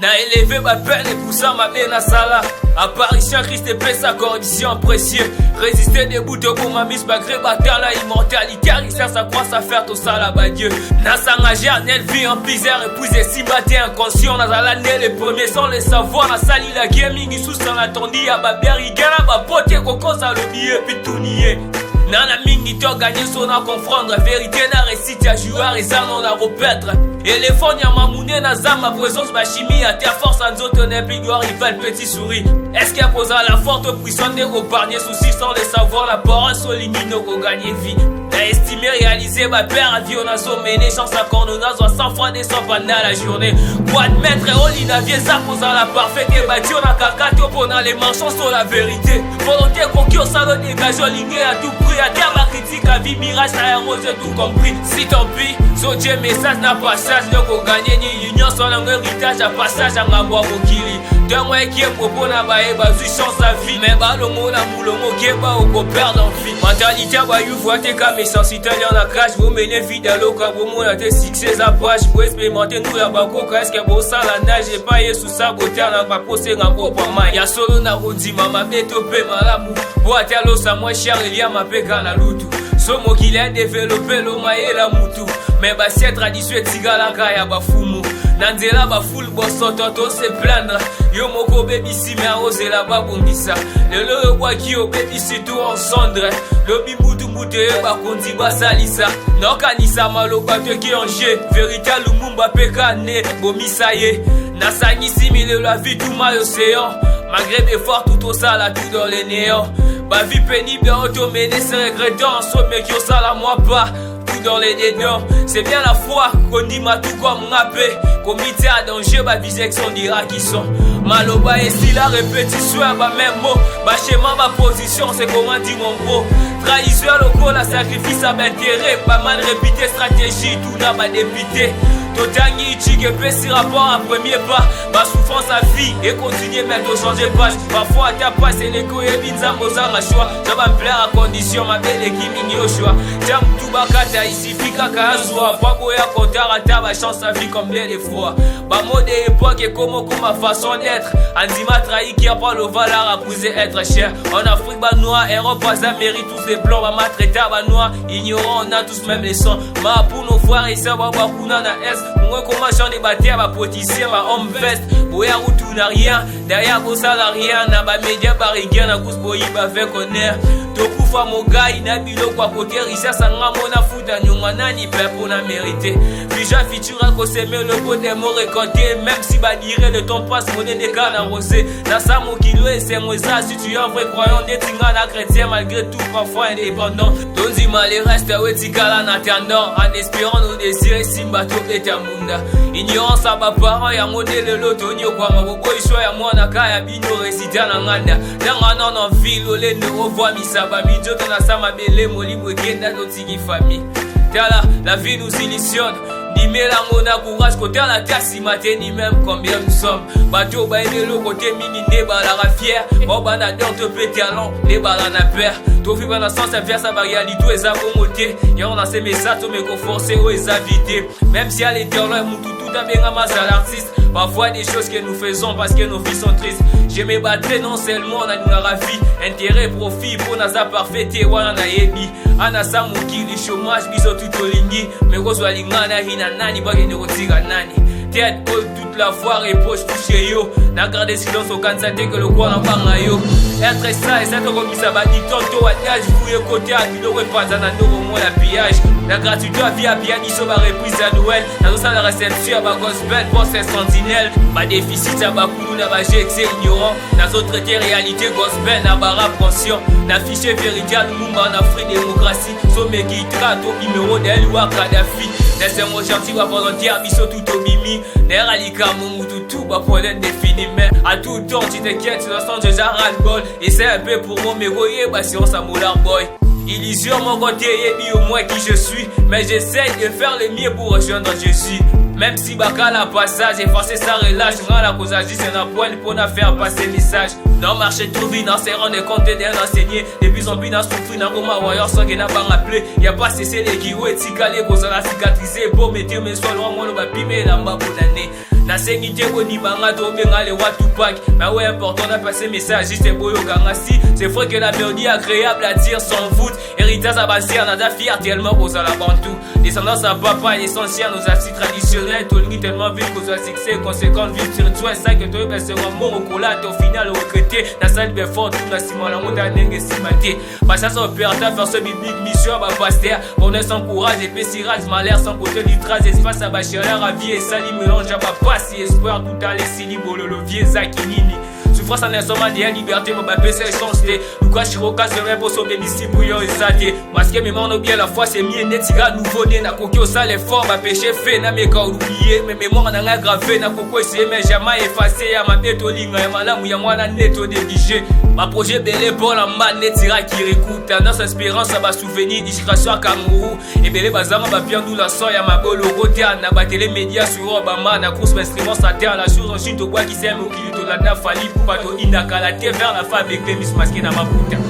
Na élevé ma peine et pour ça ma bien à sala. Apparition Christ et paix sa condition précieux. Résister debout pour ma mise malgré bataille la immortalité. Richard sa croix sa faire tout ça là-bas Dieu. Na s'engager à nel vie en plaisir épousé si batté inconscient. Na l'année les premiers sans les savoir. Na sali la gaming sous sans attendu à baberi gana ba pote coco ça le billet puis tout nier. Nana mingi to gagné son à confondre. Vérité na récite à jouer et ça non à repetre. Éléphant y'a mamouné na zam ma présence ma chimie à terre force en zote n'est plus gloire rival petit souris. Est-ce qu'il y a posé la forte puissance de repargner soucis sans les savoir la parole souligne nos gagner vie. N'a estimé réaliser ma père à vie on a sommené chance à cornona soit 100 francs des 100 pendant la journée. Pour admettre au lit na vie ça posant la parfaite et bâti on a cacato pendant les marchands sur la vérité. Volonté conquis au salon des gageons lignés à tout prix. À terre ma critique à vie mirage à arroser tout compris. Si tant pis, so Dieu message n'a pas ça. Donc on gagne ni union sans un héritage à passage à Ngamba Mokili. De moi qui est propos n'a pas ébasu chance à vie. Mais bah le mot la moule mot qui est pas au perdre en vie. Mentalité bah you voit tes cas mais sans citer en la crash. Vous menez fidèle au cas vous m'ont été succès à page. Vous expérimenter nous la bako qu'est-ce que beau ça la nage et pas sous sa beauté n'a pas posé un gros pas mal. Y'a solo na rodi mama bétopé malamu. Pour atteindre ça moins cher il y a ma péga la loutou. Somo qu'il a développé le maïe la moutou. Mais bah c'est tradition tigala kaya ba fumu. Nanzela ba full boss toto se plaindre. Yo moko baby si mais arrosé la ba bombisa. Le roi qui au baby c'est tout en cendre. Le bimoutou mouté ba kondi ba salisa. Non kanisa malo ba te qui en jeu. Véritable lumumba pekane bomisa ye. Nasani simile la vie tout mal océan. Malgré mes efforts tout au sale tout dans les néants. Ma vie pénible auto-menée c'est regrettant. En sommet qui au sale à moi pas. Dans les dédans, c'est bien la foi qu'on dit ma tout comme rappé. Comité à danger, ma bisection dira qui sont. Maloba et si la répétition à ma même mot. Ma schéma, ma position, c'est comment dit mon beau. Trahison local, la sacrifice à m'intérêt. Pas mal répété, stratégie, tout n'a pas dépité. Totangi, tigre, si rapport à premier pas. Ma souffrance à vie et continuer même de changer page. Parfois à ta passe et les coyes binza moza ma choix. Ça va me plaire à condition ma belle équipe mini au choix. Tiens tout bakata ici fika kaazwa. Pas boya compteur à ta ma chance à vie comme bien des fois. Ba mode époque et comme ma façon d'être. Anzima trahi qui a pas le valeur à pousser être cher. En Afrique ba noir, Europe pas Amérique tous les blancs. Ba ma traité ba noir, ignorant on a tous même les sons. Ma pour nos frères et ça va kuna na est. Moi comment j'en ai battu à ma poticien ma homme veste. Boya ou tout n'a rien. Derrière vos salariés n'a pas média barrière n'a cause boyi ba fait connaître. Tokufa moga inabilo kwa côté richesse à mona futa nyonga nani pepo na mérité. Déjà futura ko s'aimer le beau des mots récoltés. Même si ba dire le temps passe monnaie des cannes arrosées. Na sa mon kilo et c'est moi ça. Si tu es un vrai croyant n'étinga na chrétien malgré tout parfois indépendant. Donzi mal reste à wetikala en attendant. En espérant nos désirs simba to etamunda. Ignorance à ma parent ya modèle l'autonio kwa maboko isho ya mwana kaya bino résident na nganda. Danga non en ville ole ne revoit misa ba midjo na sa mabele molimo kenda dotigi famille. Tala la vie nous illusionne. Ni mélango na courage côté la casse matin ni même combien nous sommes. Bateau ba aimer le côté mini débat la fière. Bon bana dans te péter allant les balles na père. Tout vivre dans sens vers sa réalité et moté. Y'a on a ces messages to me conforcer aux invités. Même si à l'intérieur tout a bien ramassé à l'artiste. Parfois des choses que nous faisons parce que nos vies sont tristes. Je me battrai non seulement on a une ravi. Intérêt, profit pour nasa parfait et wana na yebi. Anasa muki le chômage biso tout au ligni. Mais reçoit l'ingana hina nani bagay ne retira nani. Tête haute toute la foire et poche touché yo. N'a gardé silence au cansaté que le quoi n'en parle yo. Être ça et ça te remis ça va dit tonto à l'âge. Fouille côté à lui n'aurait pas un ado au moins la pillage. La gratuité à vie à pianiso ma reprise à Noël. Dans ça la réception à ma gospel pour ses sentinelles. Ma déficit à ma coulou n'a pas j'ai excès ignorant. Dans autre traité réalité gospel n'a pas rap conscient. N'a fiché vérité à nous en Afrique démocratie. Somme qui traite au numéro d'elle ou à Kadhafi. Laissez-moi gentil à volontaire, biso tout au mimi. D'ailleurs, Alika, mon tout, bah, pour l'être défini. Mais à tout temps, tu t'inquiètes, tu sens déjà ras-le-bol. Et c'est un peu pour moi, mais voyez, bah, si on s'amoulard boy. Illusion, mon côté, et mis au moins qui je suis. Mais j'essaye de faire le mieux pour rejoindre Jésus. Même si baka la passage, effacer ça relâche. Moi, la cause agit, c'est un point pour nous faire passer message. Non, marcher tout vite, dans ses rangs de comptes d'un enseigné. Depuis son bin, dans son fruit, dans comment voyant, sans qu'il n'a pas rappelé. Y'a pas cessé les kiwis, et tika les causes à la cicatriser. Pour mettre mes soins, loin, moi, le papier, mais là, m'a pour l'année. na sengi te boni banga to benga les rois Tupac. Mais ouais, important de passer message, c'est boyo gangasi. C'est vrai que la mélodie agréable à dire sans foot. Héritage à basser, on a da fier tellement aux alabantou. Descendance à papa, l'essentiel, nos assis traditionnels. Tout le monde tellement vite qu'aux a succès, conséquent, vite sur toi, et ça que toi, ben c'est un mot au colat, au final, au recruté. La salle bien forte, tout la ciment, la montagne, et cimenté. Pas ça, son père, t'as fait ce biblique, mission, bah, pasteur. Bonheur sans courage, et pessirage, malheur sans côté du tras, espace à bachelor, à vie et sali, mélange à papa, si espoir, tout à l'essili, le vieux Zakinini. Souffrance en insommant, il y a liberté, ma baisse est chancée. Nous quoi, Chiroka, c'est vrai pour sauver d'ici, bouillon et saté. Masqué, mais mon bien la foi, c'est mieux, net, tira, nouveau né, n'a coquille au sale fort, ma péché fait, n'a mes corps oubliés, mais mémoire n'a rien gravé, n'a coco essayé, mais jamais effacé, à ma bête au ligne, et ma lame, où y'a moi, la net au dégagé. Ma projet belé pour la man, net, tira, qui récoute, tendance, espérance, ça va souvenir, discrétion à Cameroun. Et belé, bazama, va bien nous la soie, y'a ma bolo, roté, n'a batté les médias sur Obama, n'a course, m'instrument, sa terre, la chose en chute au bois qui s'aime, au kilo, la n'a fallu. Bato inakala te vers la fin avec les mis masqués dans ma putain.